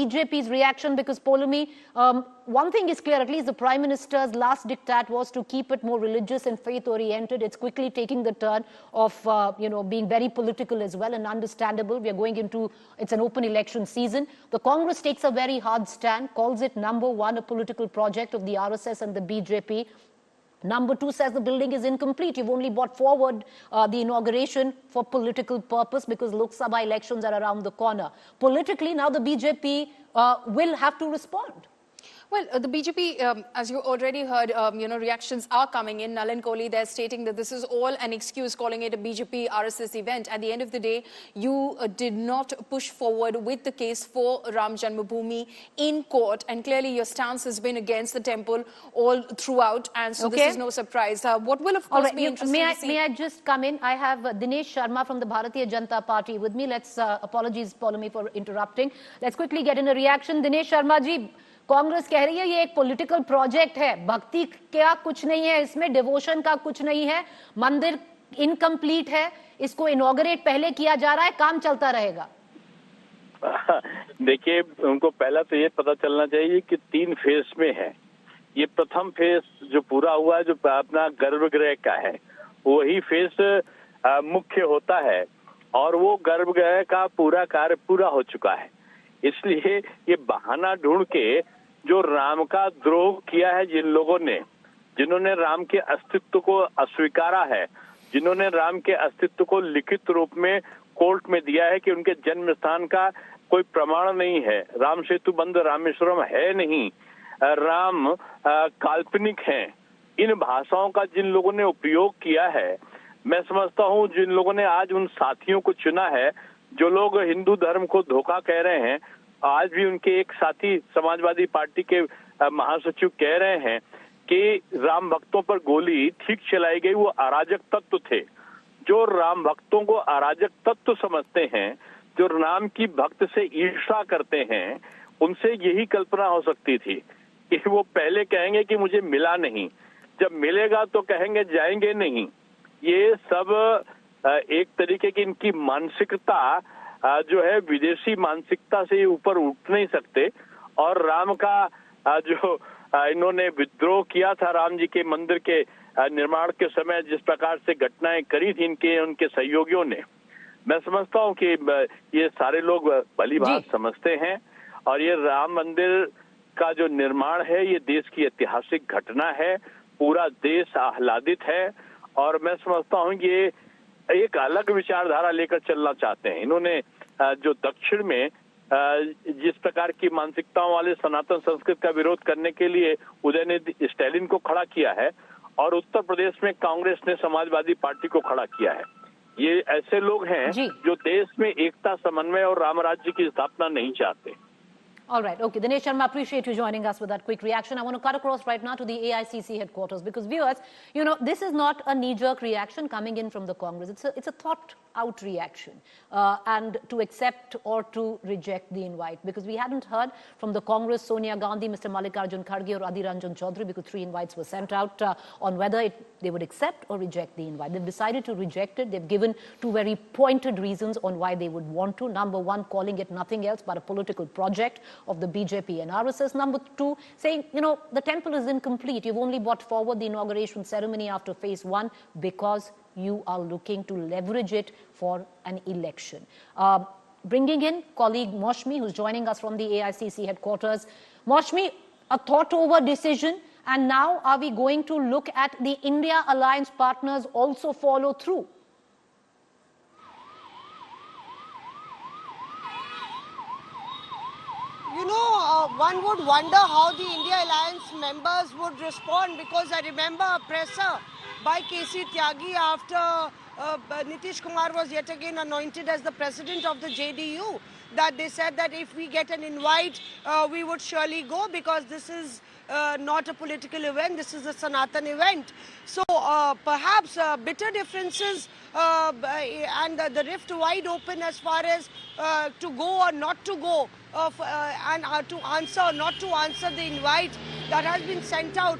BJP's reaction, because Polumi, one thing is clear, at least the Prime Minister's last diktat was to keep it more religious and faith-oriented. It's quickly taking the turn of, being very political as well, and understandable. We are going into, it's an open election season. The Congress takes a very hard stand, calls it number one, a political project of the RSS and the BJP. Number two says the building is incomplete. You've only brought forward the inauguration for political purpose because Lok Sabha elections are around the corner. Politically, now the BJP will have to respond. Well, the BJP, as you already heard, reactions are coming in. Nalin Kohli, they're stating that this is all an excuse, calling it a BJP RSS event. At the end of the day, you did not push forward with the case for Ram Janmabhoomi in court. And clearly your stance has been against the temple all throughout. And so this is no surprise. What will, of course, be interesting to see. May I just come in? I have Dinesh Sharma from the Bharatiya Janata Party with me. Let's, apologies, Polumi, for interrupting. Let's quickly get in a reaction. Dinesh Sharma ji, Congress कह रही है ये एक political project है, भक्ति का कुछ नहीं है इसमें, डिवोशन का कुछ नहीं है, मंदिर इनकम्प्लीट है, इसको इनॉग्रेट पहले किया जा रहा है, काम चलता रहेगा। देखिए, उनको पहला तो ये पता चलना चाहिए कि 3 फेज में है। ये प्रथम फेज जो पूरा हुआ है, जो अपना गर्भगृह का है, वही फेज मुख्य होता है और वो गर्भगृह का पूरा कार्य पूरा हो चुका है। इसलिए ये बहाना ढूंढ के जो राम का द्रोह किया है जिन लोगों ने, जिन्होंने राम के अस्तित्व को अस्वीकारा है, जिन्होंने राम के अस्तित्व को लिखित रूप में कोर्ट में दिया है कि उनके जन्म स्थान का कोई प्रमाण नहीं है, राम सेतु बंद रामेश्वरम है नहीं, राम काल्पनिक हैं, इन भाषाओं का जिन लोगों ने उपयोग किया है, मैं समझता हूं जिन लोगों ने आज उन साथियों को चुना है, जो लोग हिंदू धर्म को धोखा कह रहे हैं, आज भी उनके एक साथी समाजवादी पार्टी के महासचिव कह रहे हैं कि राम भक्तों पर गोली ठीक चलाई गई, वो अराजक तत्व थे। जो राम भक्तों को अराजक तत्व समझते हैं, जो राम की भक्त से ईर्ष्या करते हैं, उनसे यही कल्पना हो सकती थी कि वो पहले कहेंगे कि मुझे मिला नहीं, जब मिलेगा तो कहेंगे जाएंगे नहीं। ये सब एक तरीके की इनकी मानसिकता जो है विदेशी मानसिकता से ऊपर उठ नहीं सकते। और राम का जो इन्होंने विद्रोह किया था राम जी के मंदिर के निर्माण के समय, जिस प्रकार से घटनाएं करी थी इनके उनके सहयोगियों ने, मैं समझता हूं कि ये सारे लोग भली बात समझते हैं। और ये राम मंदिर का जो निर्माण है, ये देश की ऐतिहासिक घटना है, पूरा देश आह्लादित है। और मैं समझता हूं ये एक अलग विचारधारा लेकर चलना चाहते हैं। इन्होंने जो दक्षिण में जिस प्रकार की मानसिकताओं वाले सनातन संस्कृत का विरोध करने के लिए उदयनिधि स्टालिन को खड़ा किया है, और उत्तर प्रदेश में कांग्रेस ने समाजवादी पार्टी को खड़ा किया है। ये ऐसे लोग हैं जो देश में एकता, समन्वय और राम राज्य की स्थापना नहीं चाहते। All right. Okay. Dinesh Sharma, appreciate you joining us with that quick reaction. I want to cut across right now to the AICC headquarters because viewers, this is not a knee-jerk reaction coming in from the Congress. It's a thought-out reaction and to accept or to reject the invite, because we hadn't heard from the Congress, Sonia Gandhi, Mr. Mallikarjun Kharge or Adhir Ranjan Chaudhary, because 3 invites were sent out on whether they would accept or reject the invite. They've decided to reject it. They've given 2 very pointed reasons on why they would want to. Number 1, calling it nothing else but a political project of the BJP and RSS. Number 2, saying, the temple is incomplete. You've only brought forward the inauguration ceremony after phase 1 because you are looking to leverage it for an election. Bringing in colleague Moshmi, who's joining us from the AICC headquarters. Moshmi, a thought-over decision, and now are we going to look at the India alliance partners also follow through? One would wonder how the India Alliance members would respond, because I remember a presser by KC Tyagi after Nitish Kumar was yet again anointed as the president of the JDU, that they said that if we get an invite, we would surely go, because this is not a political event, this is a Sanatan event. So perhaps bitter differences and the rift wide open as far as to go or not to go, and to answer or not to answer the invite that has been sent out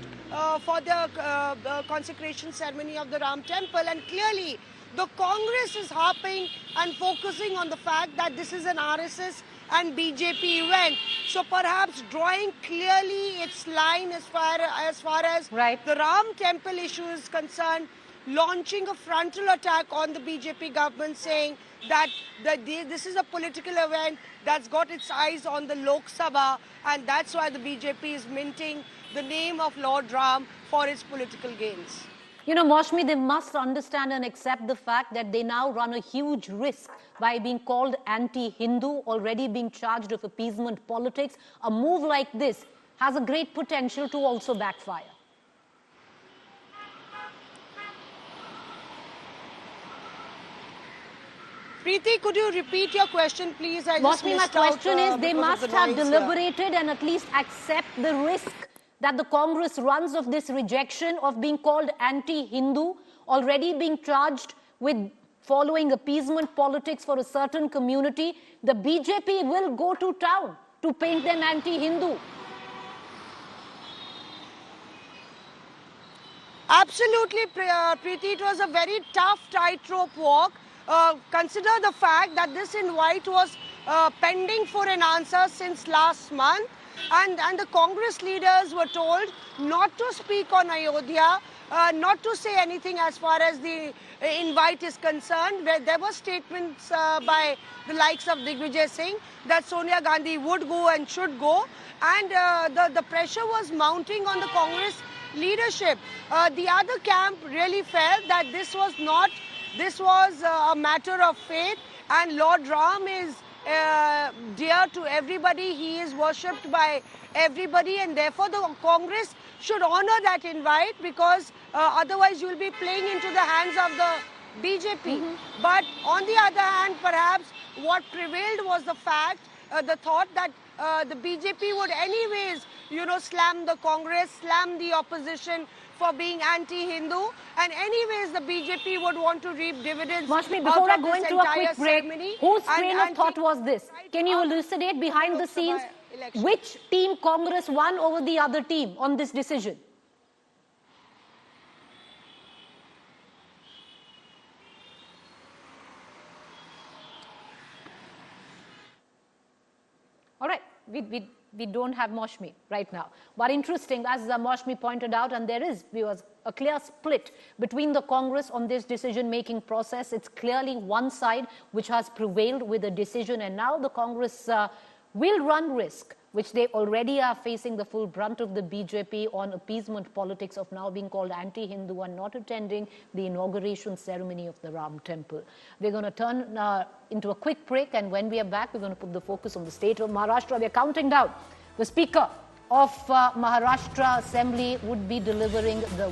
for the consecration ceremony of the Ram temple. And clearly the Congress is harping and focusing on the fact that this is an RSS and BJP event. So perhaps drawing clearly its line as far as Right. the Ram temple issue is concerned, launching a frontal attack on the BJP government, saying that this is a political event that's got its eyes on the Lok Sabha, and that's why the BJP is minting the name of Lord Ram for its political gains. You know, Maushmi, they must understand and accept the fact that they now run a huge risk by being called anti-Hindu, already being charged of appeasement politics. A move like this has a great potential to also backfire. Preeti, could you repeat your question, please? Maushmi, my question is, they must have deliberated and at least accept the risk that the Congress runs of this rejection of being called anti-Hindu, already being charged with following appeasement politics for a certain community. The BJP will go to town to paint them anti-Hindu. Absolutely, Preeti. It was a very tough tightrope walk. Consider the fact that this invite was pending for an answer since last month. And the Congress leaders were told not to speak on Ayodhya, not to say anything as far as the invite is concerned. Where there were statements by the likes of Digvijay Singh that Sonia Gandhi would go and should go. And the pressure was mounting on the Congress leadership. The other camp really felt that this was a matter of faith, and Lord Ram is dear to everybody. He is worshipped by everybody, and therefore the Congress should honor that invite, because otherwise you will be playing into the hands of the BJP. But on the other hand, perhaps what prevailed was the fact, the thought that the BJP would anyways, slam the Congress, slam the opposition for being anti-Hindu, and anyways the BJP would want to reap dividends. Maushmi, before I go into a quick break, whose train of thought was this? Can you elucidate behind the scenes which team Congress won over the other team on this decision? All right, we don't have Maushmi right now. But interesting, as Maushmi pointed out, and there is a clear split between the Congress on this decision-making process. It's clearly one side which has prevailed with the decision, and now the Congress will run risk, which they already are facing the full brunt of the BJP on appeasement politics of now being called anti-Hindu and not attending the inauguration ceremony of the Ram temple. We're going to turn into a quick break, and when we are back, we're going to put the focus on the state of Maharashtra. We're counting down. The Speaker of Maharashtra Assembly would be delivering the